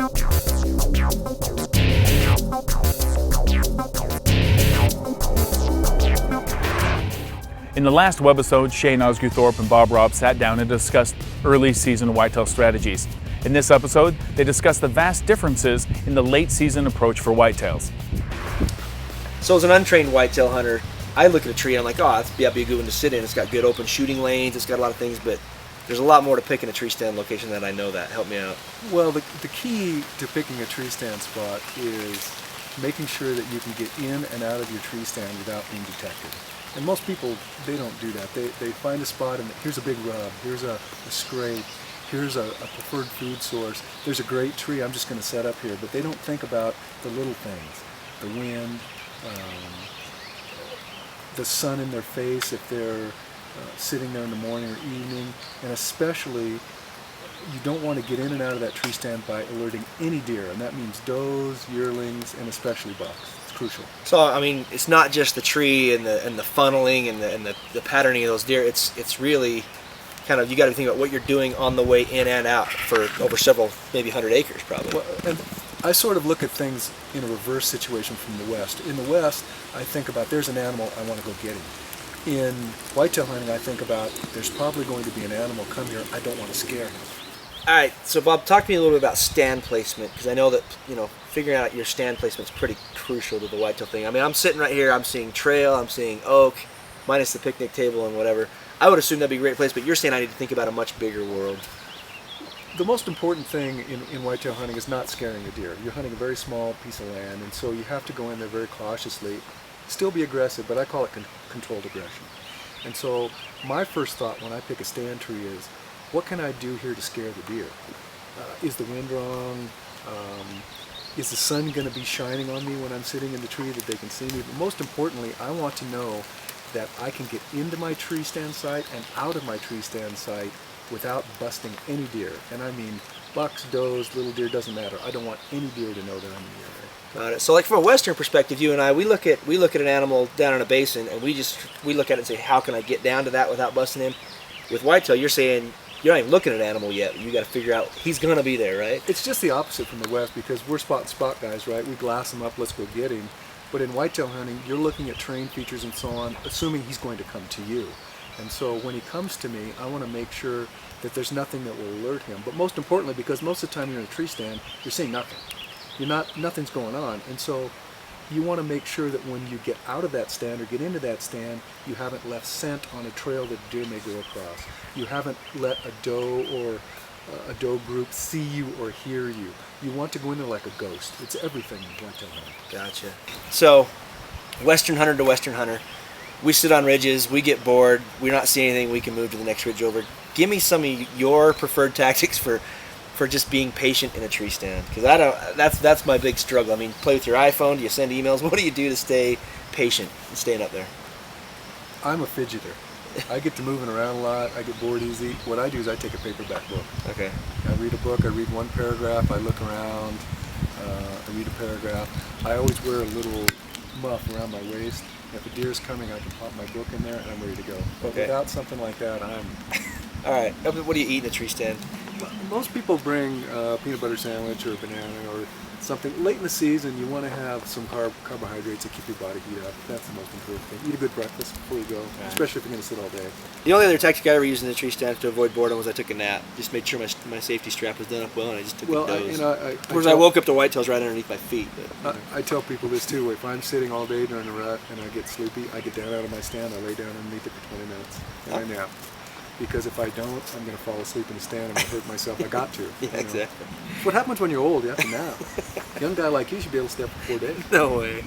In the last webisode, Shane Osguthorpe and Robb sat down and discussed early season whitetail strategies. In this episode, they discussed the vast differences in the late season approach for whitetails. So as an untrained whitetail hunter, I look at a tree and I'm like, oh, that'd be a good one to sit in. It's got good open shooting lanes, it's got a lot of things, but there's a lot more to picking a tree stand location than I know that. Help me out. Well, the key to picking a tree stand spot is making sure that you can get in and out of your tree stand without being detected. And most people, they don't do that. They find a spot and here's a big rub, here's a scrape, here's a preferred food source, there's a great tree, I'm just going to set up here. But they don't think about the little things, the wind, the sun in their face if they're sitting there in the morning or evening, and especially you don't want to get in and out of that tree stand by alerting any deer, and that means does, yearlings, and especially bucks. It's crucial. So I mean, it's not just the tree and the funneling and the patterning of those deer. It's really kind of, you got to think about what you're doing on the way in and out for over several, maybe 100 acres probably. Well, and I sort of look at things in a reverse situation from the West. In the West, I think about there's an animal, I want to go get him. In whitetail hunting, I think about there's probably going to be an animal come here, I don't want to scare him. All right, so Bob, talk to me a little bit about stand placement, because I know that, you know, figuring out your stand placement is pretty crucial to the whitetail thing. I mean, I'm sitting right here, I'm seeing trail, I'm seeing oak, minus the picnic table and whatever. I would assume that'd be a great place, but you're saying I need to think about a much bigger world. The most important thing in whitetail hunting is not scaring a deer. You're hunting a very small piece of land, and so you have to go in there very cautiously. Still be aggressive, but I call it controlled aggression. And so my first thought when I pick a stand tree is, what can I do here to scare the deer? Is the wind wrong? Is the sun going to be shining on me when I'm sitting in the tree that they can see me? But most importantly, I want to know that I can get into my tree stand site and out of my tree stand site without busting any deer. And I mean bucks, does, little deer, doesn't matter. I don't want any deer to know that I'm in the area. Got it. So like from a Western perspective, you and I, we look at an animal down in a basin and we look at it and say, how can I get down to that without busting him? With whitetail, you're saying you're not even looking at an animal yet. You got to figure out he's going to be there, right? It's just the opposite from the West because we're spot and spot guys, right? We glass him up, let's go get him. But in whitetail hunting, you're looking at terrain features and so on, assuming he's going to come to you. And so when he comes to me, I want to make sure that there's nothing that will alert him. But most importantly, because most of the time you're in a tree stand, you're seeing nothing. Nothing's going on. And so you want to make sure that when you get out of that stand or get into that stand, you haven't left scent on a trail that deer may go across. You haven't let a doe or a doe group see you or hear you. You want to go in there like a ghost. It's everything in whitetail hunting. Gotcha. So, Western hunter to Western hunter, we sit on ridges, we get bored, we're not seeing anything, we can move to the next ridge over. Give me some of your preferred tactics for just being patient in a tree stand, because that's my big struggle. I mean, play with your iPhone, do you send emails? What do you do to stay patient and staying up there? I'm a fidgeter. I get to moving around a lot, I get bored easy. What I do is I take a paperback book. Okay. I read a book, I read one paragraph, I look around, I read a paragraph. I always wear a little muff around my waist. If a deer is coming, I can pop my book in there and I'm ready to go. But okay. Without something like that, I'm... All right, what do you eat in a tree stand? Most people bring a peanut butter sandwich or a banana or something. Late in the season, you want to have some carbohydrates to keep your body heat up. That's the most important thing. Eat a good breakfast before you go, especially if you're going to sit all day. The only other tactic I ever used in the tree stand to avoid boredom was I took a nap. Just made sure my safety strap was done up well, and I just took a doze. Whereas I woke up to whitetails right underneath my feet. But, I tell people this too. If I'm sitting all day during a rut and I get sleepy, I get down out of my stand, I lay down underneath it for 20 minutes, and I nap. Because if I don't, I'm going to fall asleep in the stand and I'll hurt myself. I got to. Yeah, exactly. What happens when you're old? You have to nap. A young guy like you should be able to stay up for 4 days. No way.